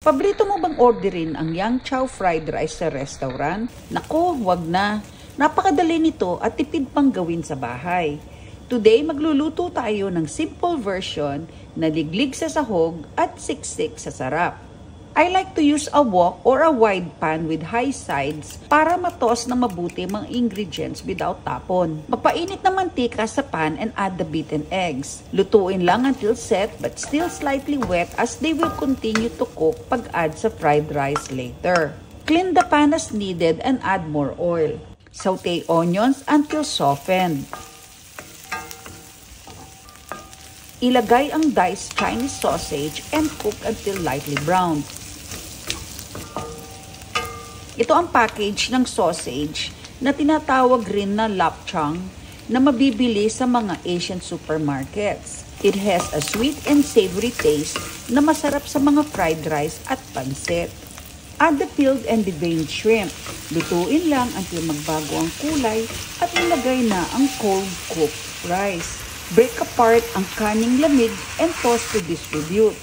Paborito mo bang orderin ang Yang Chow fried rice sa restaurant? Nako, wag na. Napakadali nito at tipid pang gawin sa bahay. Today, magluluto tayo ng simple version na liglig sa sahog at siksik sa sarap. I like to use a wok or a wide pan with high sides para matos na mabuti mga ingredients without tapon. Magpainit na mantika sa pan and add the beaten eggs. Lutuin lang until set but still slightly wet as they will continue to cook pag add sa fried rice later. Clean the pan as needed and add more oil. Saute onions until softened. Ilagay ang diced Chinese sausage and cook until lightly browned. Ito ang package ng sausage na tinatawag rin na lapchang na mabibili sa mga Asian supermarkets. It has a sweet and savory taste na masarap sa mga fried rice at pancit. Add the peeled and deveined shrimp. Lutuin lang until magbago ang kulay at ilagay na ang cold cooked rice. Break apart ang kaning lamig and toss to distribute.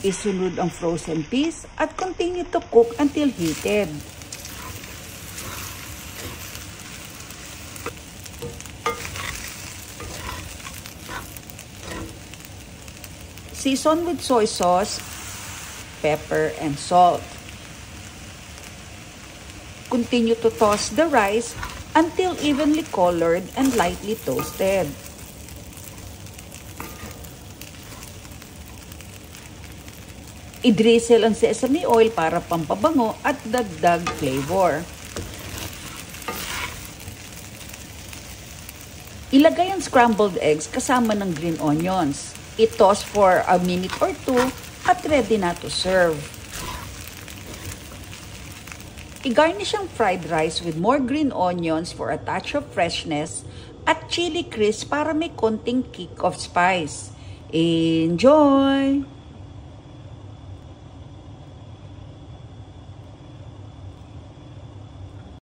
Isunod ang frozen peas at continue to cook until heated. Season with soy sauce, pepper, and salt. Continue to toss the rice until evenly colored and lightly toasted. I-drizzle ang sesame oil para pampabango at dagdag flavor. Ilagay ang scrambled eggs kasama ng green onions. I-toss for a minute or two at ready na to serve. I-garnish ang fried rice with more green onions for a touch of freshness at chili crisp para may konting kick of spice. Enjoy!